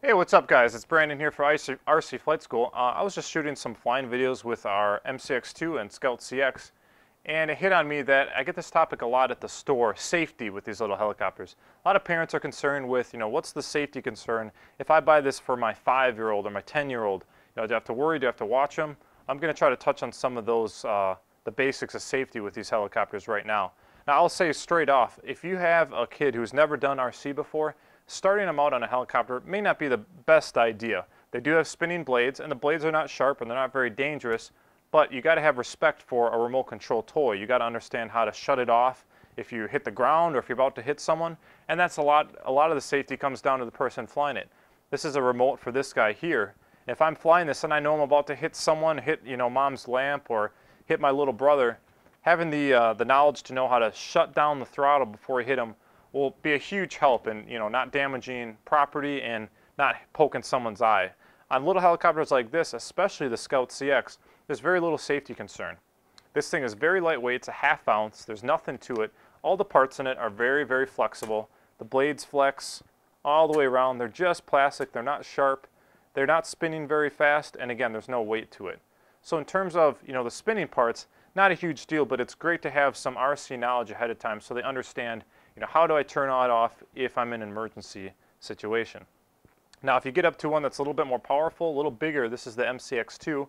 Hey, what's up guys? It's Brandon here for RC Flight School. I was just shooting some flying videos with our MCX2 and Scout CX, and it hit on me that I get this topic a lot at the store, safety with these little helicopters. A lot of parents are concerned with, what's the safety concern? If I buy this for my 5-year-old or my 10-year-old, do I have to worry? Do I have to watch them? I'm going to try to touch on some of those, the basics of safety with these helicopters right now. Now I'll say straight off, if you have a kid who's never done RC before, starting them out on a helicopter may not be the best idea. They do have spinning blades, and the blades are not sharp and they're not very dangerous, but you got to have respect for a remote control toy. You got to understand how to shut it off if you hit the ground or if you're about to hit someone, and that's a lot of the safety comes down to the person flying it. This is a remote for this guy here. If I'm flying this and I know I'm about to hit someone, hit mom's lamp or hit my little brother, having the knowledge to know how to shut down the throttle before I hit him will be a huge help in not damaging property and not poking someone's eye. On little helicopters like this, especially the Scout CX, there's very little safety concern. This thing is very lightweight, it's a ½ ounce, there's nothing to it. All the parts in it are very, very flexible. The blades flex all the way around. They're just plastic, they're not sharp, they're not spinning very fast, and again, there's no weight to it. So in terms of the spinning parts, not a huge deal, but it's great to have some RC knowledge ahead of time so they understand how do I turn it off if I'm in an emergency situation. Now if you get up to one that's a little bit more powerful, a little bigger, this is the MCX2,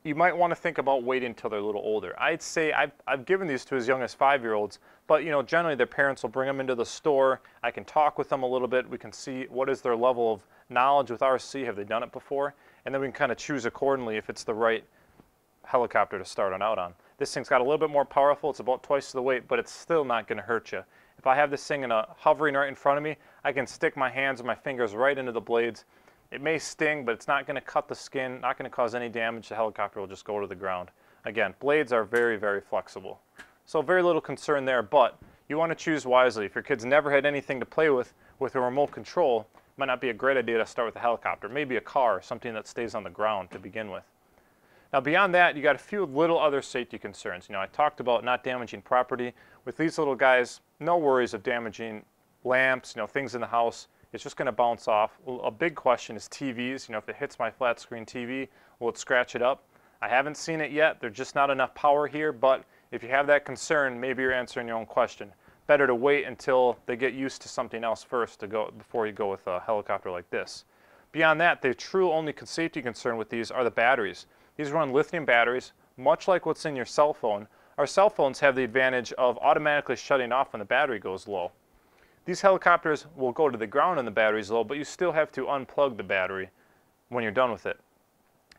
you might want to think about waiting until they're a little older. I'd say I've given these to as young as 5-year-olds, but generally their parents will bring them into the store. I can talk with them a little bit. We can see what is their level of knowledge with RC, have they done it before, and then we can kind of choose accordingly if it's the right helicopter to start on out on. This thing's got a little bit more powerful, it's about twice the weight, but it's still not going to hurt you. If I have this thing hovering right in front of me, I can stick my hands and my fingers right into the blades. It may sting, but it's not going to cut the skin, not going to cause any damage. The helicopter will just go to the ground. Again, blades are very, very flexible. So very little concern there, but you want to choose wisely. If your kid's never had anything to play with a remote control, it might not be a great idea to start with a helicopter. Maybe a car, something that stays on the ground to begin with. Now beyond that, you got a few little other safety concerns. I talked about not damaging property. With these little guys, no worries of damaging lamps, things in the house. It's just going to bounce off. A big question is TVs. If it hits my flat screen TV, will it scratch it up? I haven't seen it yet. There's just not enough power here, but if you have that concern, maybe you're answering your own question. Better to wait until they get used to something else first before you go with a helicopter like this. Beyond that, the true only safety concern with these are the batteries. These run lithium batteries, much like what's in your cell phone. Our cell phones have the advantage of automatically shutting off when the battery goes low. These helicopters will go to the ground when the battery's low, but you still have to unplug the battery when you're done with it.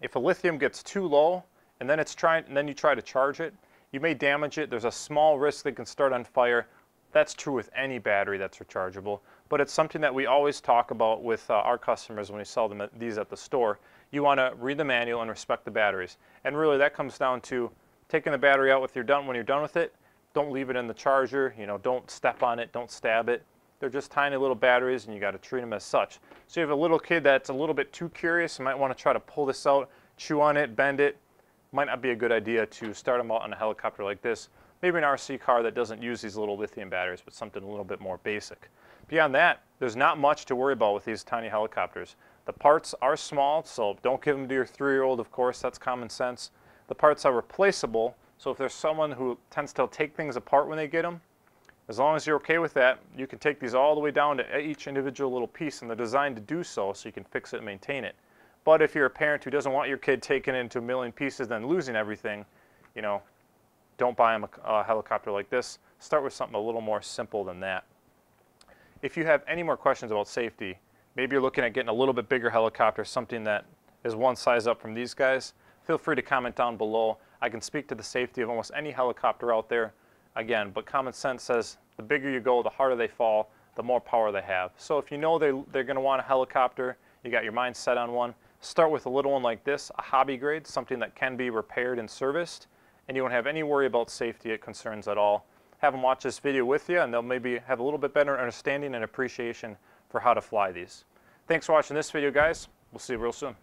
If a lithium gets too low and then you try to charge it, you may damage it. There's a small risk that it can start on fire. That's true with any battery that's rechargeable, but it's something that we always talk about with our customers when we sell them these at the store. You want to read the manual and respect the batteries. And really that comes down to taking the battery out when you're done with it. Don't leave it in the charger, don't step on it, don't stab it. They're just tiny little batteries and you got to treat them as such. So you have a little kid that's a little bit too curious, you might want to try to pull this out, chew on it, bend it. Might not be a good idea to start them out on a helicopter like this. Maybe an RC car that doesn't use these little lithium batteries, but something a little bit more basic. Beyond that, there's not much to worry about with these tiny helicopters. The parts are small, so don't give them to your 3-year-old, of course, that's common sense. The parts are replaceable, so if there's someone who tends to take things apart when they get them, as long as you're okay with that, you can take these all the way down to each individual little piece, and they're designed to do so you can fix it and maintain it. But if you're a parent who doesn't want your kid taken into a million pieces then losing everything, don't buy them a helicopter like this. Start with something a little more simple than that. If you have any more questions about safety, maybe you're looking at getting a little bit bigger helicopter, something that is one size up from these guys, feel free to comment down below. I can speak to the safety of almost any helicopter out there. Again, but common sense says the bigger you go, the harder they fall, the more power they have. So if you know they're going to want a helicopter, you got your mind set on one, start with a little one like this, a hobby grade, something that can be repaired and serviced, and you won't have any worry about safety concerns at all. Have them watch this video with you, and they'll maybe have a little bit better understanding and appreciation for how to fly these. Thanks for watching this video, guys. We'll see you real soon.